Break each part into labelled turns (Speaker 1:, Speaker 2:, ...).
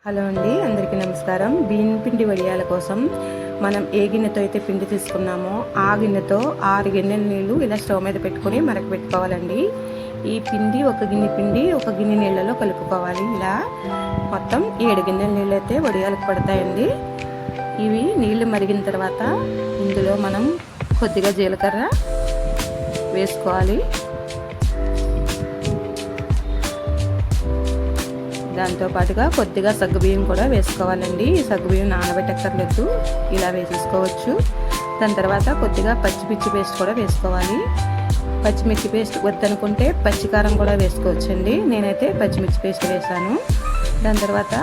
Speaker 1: Hello అండి, అందరికీ నమస్కారం. బియ్యం పిండి వడియాల కోసం మనం ఏ గిన్నెతో అయితే పిండి తీసుకున్నామో ఆ గిన్నెతో 6 గిన్నెల నీళ్ళు ఇలా స్టవ్ మీద పెట్టుకొని మరక పెట్టుకోవాలండి. ఈ పిండి ఒక గిన్నె నీళ్ళలో కలుపుకోవాలి. ఇలా మొత్తం 7 గిన్నెల నీళ్ళు అయితే వడియాలకు పడతాయండి. ఇవి నీళ్లు మరిగిన తర్వాత ఇందులో మనం కొద్దిగా జీలకర్ర వేసుకోవాలి. దాంతో పాటుగా కొద్దిగా సగ్గుబియ్యం కూడా వేసుకోవాలండి. సగ్గుబియ్యం నానబెట్టక్కర్లేదు, ఇలా వేసేసుకోవచ్చు. దాని తర్వాత కొద్దిగా పచ్చిమిర్చి పేస్ట్ కూడా వేసుకోవాలి. పచ్చిమిర్చి పేస్ట్ వద్దనుకుంటే పచ్చికారం కూడా వేసుకోవచ్చండి. నేనైతే పచ్చిమిర్చి పేస్ట్ వేసాను. దాని తర్వాత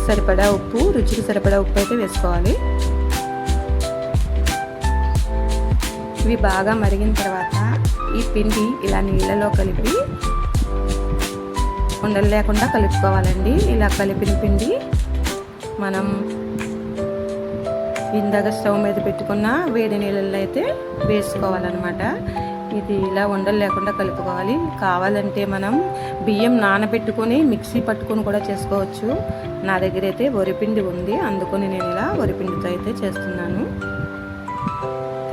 Speaker 1: సరిపడా ఉప్పు, రుచికి సరిపడా ఉప్పు అయితే వేసుకోవాలి. ఇవి బాగా మరిగిన తర్వాత ఈ పిండి ఇలా నీళ్ళలో కలిపి ఉండలు లేకుండా కలుపుకోవాలండి. ఇలా కలిపిన పిండి మనం ఇందాక స్టవ్ మీద పెట్టుకున్న వేడి నీళ్ళల్లో అయితే వేసుకోవాలన్నమాట. ఇది ఇలా ఉండలు లేకుండా కలుపుకోవాలి. కావాలంటే మనం బియ్యం నానబెట్టుకొని మిక్సీ పట్టుకొని కూడా చేసుకోవచ్చు. నా దగ్గర అయితే వరిపిండి ఉంది, అందుకని నేను ఇలా వరిపిండితో అయితే చేస్తున్నాను.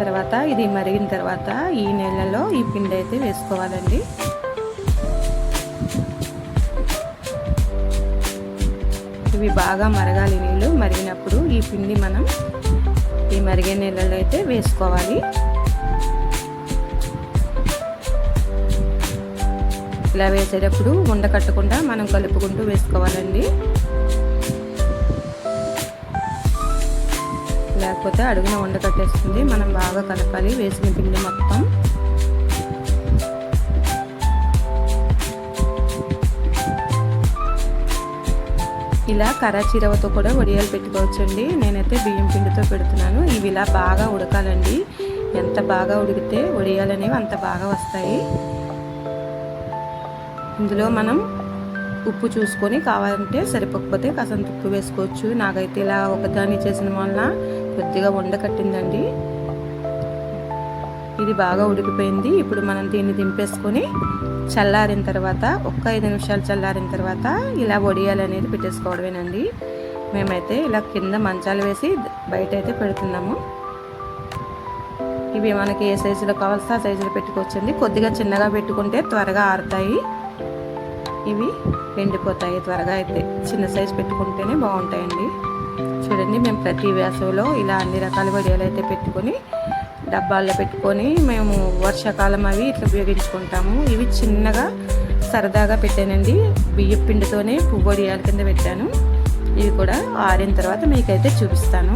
Speaker 1: తర్వాత ఇది మరిగిన తర్వాత ఈ నీళ్ళలో ఈ పిండి అయితే వేసుకోవాలండి. ఇవి బాగా మరగాలి. నీళ్ళు మరిగినప్పుడు ఈ పిండి మనం ఈ మరిగే నీళ్ళలో అయితే వేసుకోవాలి. ఇలా వేసేటప్పుడు ఉండ కట్టకుండా మనం కలుపుకుంటూ వేసుకోవాలండి. లేకపోతే అడుగున ఉండ కట్టేస్తుంది. మనం బాగా కలపాలి వేసిన పిండి మొత్తం. ఇలా కరాచీ రవ్వతో కూడా వడియాలు పెట్టుకోవచ్చండి. నేనైతే బియ్యం పిండితో పెడుతున్నాను. ఇవి ఇలా బాగా ఉడకాలండి. ఎంత బాగా ఉడికితే వడియాలు అనేవి అంత బాగా వస్తాయి. ఇందులో మనం ఉప్పు చూసుకొని కావాలంటే సరిపోకపోతే కాసంత ఉప్పు వేసుకోవచ్చు. నాకైతే ఇలా ఒకదాన్ని చేసిన వలన కొద్దిగా ఉండ కట్టిందండి. ఇది బాగా ఉడికిపోయింది. ఇప్పుడు మనం దీన్ని దింపేసుకొని చల్లారిన తర్వాత 5 నిమిషాలు చల్లారిన తర్వాత ఇలా వడియాలు అనేది పెట్టేసుకోవడమేనండి. మేమైతే ఇలా కింద మంచాలు వేసి బయట అయితే పెడుతున్నాము. ఇవి మనకి ఏ సైజులో కావాల్సి ఆ సైజులో పెట్టుకోవచ్చండి. కొద్దిగా చిన్నగా పెట్టుకుంటే త్వరగా ఆరుతాయి, ఇవి ఎండిపోతాయి త్వరగా. అయితే చిన్న సైజు పెట్టుకుంటేనే బాగుంటాయండి. చూడండి, మేము ప్రతి వేసవిలో ఇలా అన్ని రకాల వడియాలు అయితే పెట్టుకొని డబ్బాల్లో పెట్టుకొని మేము వర్షాకాలం అవి ఇట్లా ఉపయోగించుకుంటాము. ఇవి చిన్నగా సరదాగా పెట్టానండి. బియ్యం పిండితోనే పువ్వు వడియాల కింద పెట్టాను. ఇవి కూడా ఆరిన తర్వాత మీకైతే చూపిస్తాను.